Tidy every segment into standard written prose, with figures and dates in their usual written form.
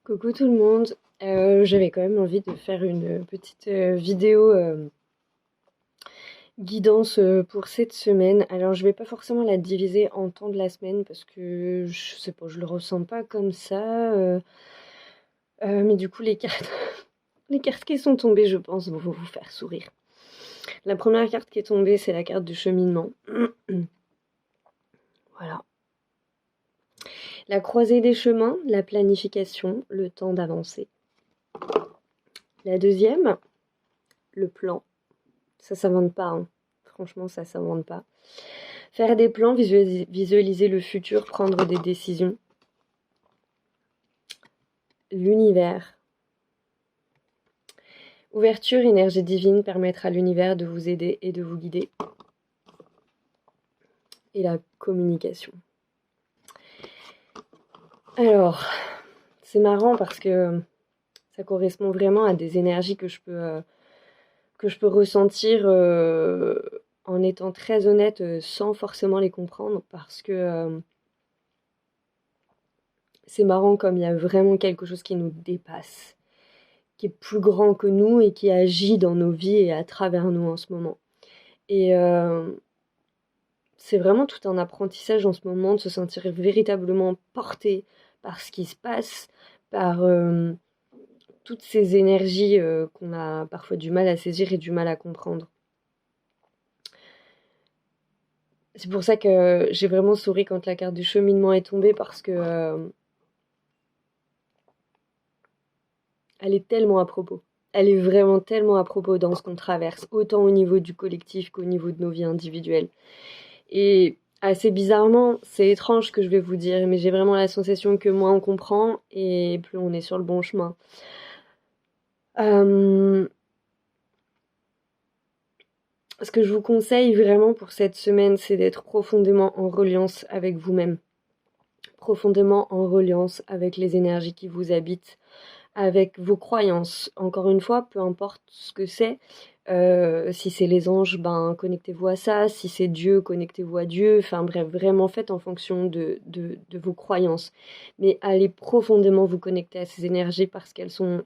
Coucou tout le monde, j'avais quand même envie de faire une petite vidéo guidance pour cette semaine. Alors je vais pas forcément la diviser en temps de la semaine parce que je sais pas, je le ressens pas comme ça. Mais du coup les cartes, les cartes qui sont tombées, je pense, vont vous faire sourire. La première carte qui est tombée, c'est la carte du cheminement. Voilà. La croisée des chemins, la planification, le temps d'avancer. La deuxième, le plan. Ça s'invente pas, hein. Franchement, ça s'invente pas. Faire des plans, visualiser le futur, prendre des décisions. L'univers. Ouverture, énergie divine, permettre à l'univers de vous aider et de vous guider. Et la communication. Alors, c'est marrant parce que ça correspond vraiment à des énergies que je peux ressentir en étant très honnête sans forcément les comprendre parce que c'est marrant comme il y a vraiment quelque chose qui nous dépasse, qui est plus grand que nous et qui agit dans nos vies et à travers nous en ce moment. Et c'est vraiment tout un apprentissage en ce moment de se sentir véritablement porté par ce qui se passe, par toutes ces énergies qu'on a parfois du mal à saisir et du mal à comprendre. C'est pour ça que j'ai vraiment souri quand la carte du cheminement est tombée parce que elle est tellement à propos. Elle est vraiment tellement à propos dans ce qu'on traverse, autant au niveau du collectif qu'au niveau de nos vies individuelles. Et assez bizarrement, c'est étrange ce que je vais vous dire, mais j'ai vraiment la sensation que moins on comprend et plus on est sur le bon chemin. Ce que je vous conseille vraiment pour cette semaine, c'est d'être profondément en reliance avec vous-même, profondément en reliance avec les énergies qui vous habitent, avec vos croyances. Encore une fois, peu importe ce que c'est, si c'est les anges, ben connectez-vous à ça. Si c'est Dieu, connectez-vous à Dieu. Enfin bref, vraiment faites en fonction de vos croyances. Mais allez profondément vous connecter à ces énergies parce qu'elles sont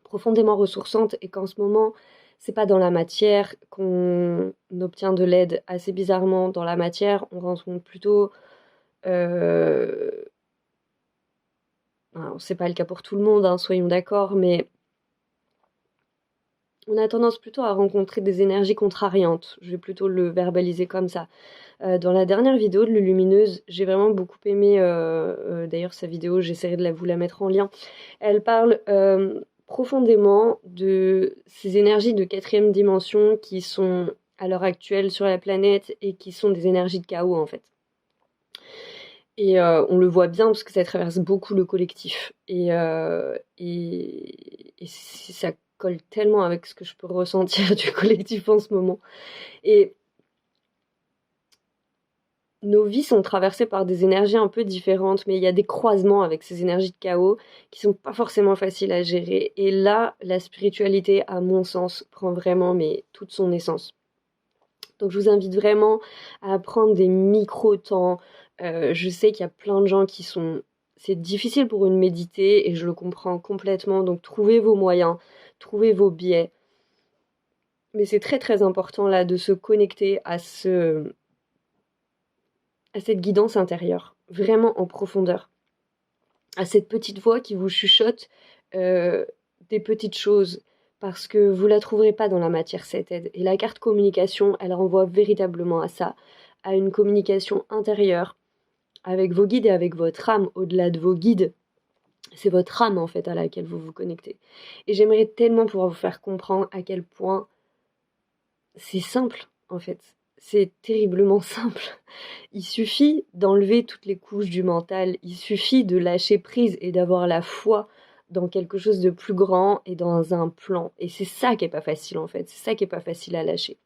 profondément ressourçantes et qu'en ce moment, c'est pas dans la matière qu'on obtient de l'aide. Assez bizarrement, dans la matière, on rencontre plutôt... Euh, alors, c'est pas le cas pour tout le monde, hein, soyons d'accord, mais on a tendance plutôt à rencontrer des énergies contrariantes. Je vais plutôt le verbaliser comme ça. Dans la dernière vidéo de Lumineuse, j'ai vraiment beaucoup aimé, d'ailleurs sa vidéo, j'essaierai de vous la mettre en lien. Elle parle profondément de ces énergies de quatrième dimension qui sont à l'heure actuelle sur la planète et qui sont des énergies de chaos en fait. Et on le voit bien parce que ça traverse beaucoup le collectif. Et ça colle tellement avec ce que je peux ressentir du collectif en ce moment. Et nos vies sont traversées par des énergies un peu différentes, mais il y a des croisements avec ces énergies de chaos qui sont pas forcément faciles à gérer. Et là, la spiritualité, à mon sens, prend vraiment toute son essence. Donc je vous invite vraiment à prendre des micro-temps. Je sais qu'il y a plein de gens qui sont... C'est difficile pour eux de méditer et je le comprends complètement. Donc trouvez vos moyens, trouvez vos biais. Mais c'est très très important là de se connecter à cette guidance intérieure, vraiment en profondeur. À cette petite voix qui vous chuchote des petites choses, parce que vous la trouverez pas dans la matière, cette aide. Et la carte communication, elle renvoie véritablement à ça, à une communication intérieure, avec vos guides et avec votre âme, au-delà de vos guides. C'est votre âme, en fait, à laquelle vous vous connectez. Et j'aimerais tellement pouvoir vous faire comprendre à quel point c'est simple, en fait. C'est terriblement simple. Il suffit d'enlever toutes les couches du mental, il suffit de lâcher prise et d'avoir la foi dans quelque chose de plus grand et dans un plan. Et c'est ça qui est pas facile en fait, c'est ça qui est pas facile à lâcher.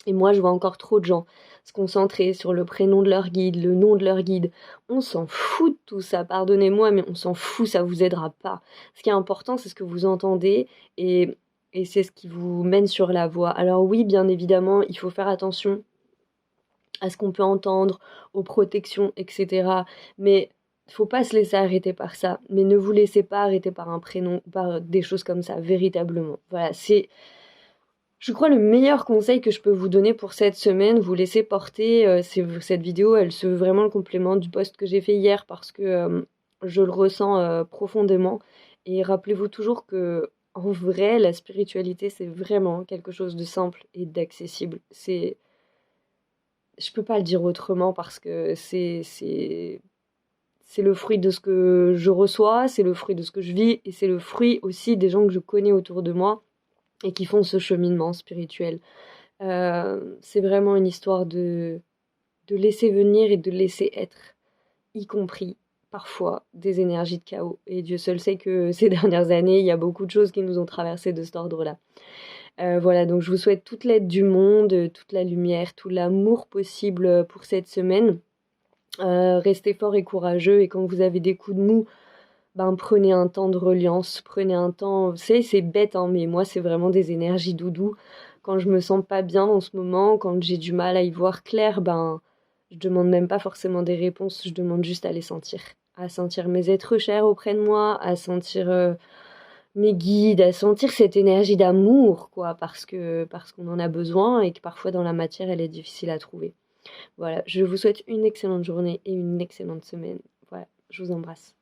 Et moi je vois encore trop de gens se concentrer sur le prénom de leur guide, le nom de leur guide. On s'en fout de tout ça, pardonnez-moi, mais on s'en fout, ça vous aidera pas. Ce qui est important, c'est ce que vous entendez et c'est ce qui vous mène sur la voie. Alors oui, bien évidemment, il faut faire attention à ce qu'on peut entendre, aux protections, etc. Mais faut pas se laisser arrêter par ça, mais ne vous laissez pas arrêter par un prénom, par des choses comme ça, véritablement. Voilà, c'est, je crois, le meilleur conseil que je peux vous donner pour cette semaine. Vous laissez porter. Cette vidéo, elle se veut vraiment le complément du post que j'ai fait hier parce que je le ressens profondément. Et rappelez-vous toujours que, en vrai, la spiritualité, c'est vraiment quelque chose de simple et d'accessible. Je peux pas le dire autrement parce que c'est le fruit de ce que je reçois, c'est le fruit de ce que je vis et c'est le fruit aussi des gens que je connais autour de moi et qui font ce cheminement spirituel. C'est vraiment une histoire de laisser venir et de laisser être, y compris parfois des énergies de chaos. Et Dieu seul sait que ces dernières années, il y a beaucoup de choses qui nous ont traversées de cet ordre-là. Voilà, donc je vous souhaite toute l'aide du monde, toute la lumière, tout l'amour possible pour cette semaine. Restez fort et courageux et quand vous avez des coups de mou, ben prenez un temps de reliance, prenez un temps, c'est bête hein, mais moi c'est vraiment des énergies doudou. Quand je me sens pas bien en ce moment, quand j'ai du mal à y voir clair, ben je demande même pas forcément des réponses, je demande juste à sentir mes êtres chers auprès de moi, à sentir mes guides, à sentir cette énergie d'amour quoi, parce qu'on en a besoin et que parfois dans la matière elle est difficile à trouver. Voilà, je vous souhaite une excellente journée et une excellente semaine. Voilà, je vous embrasse.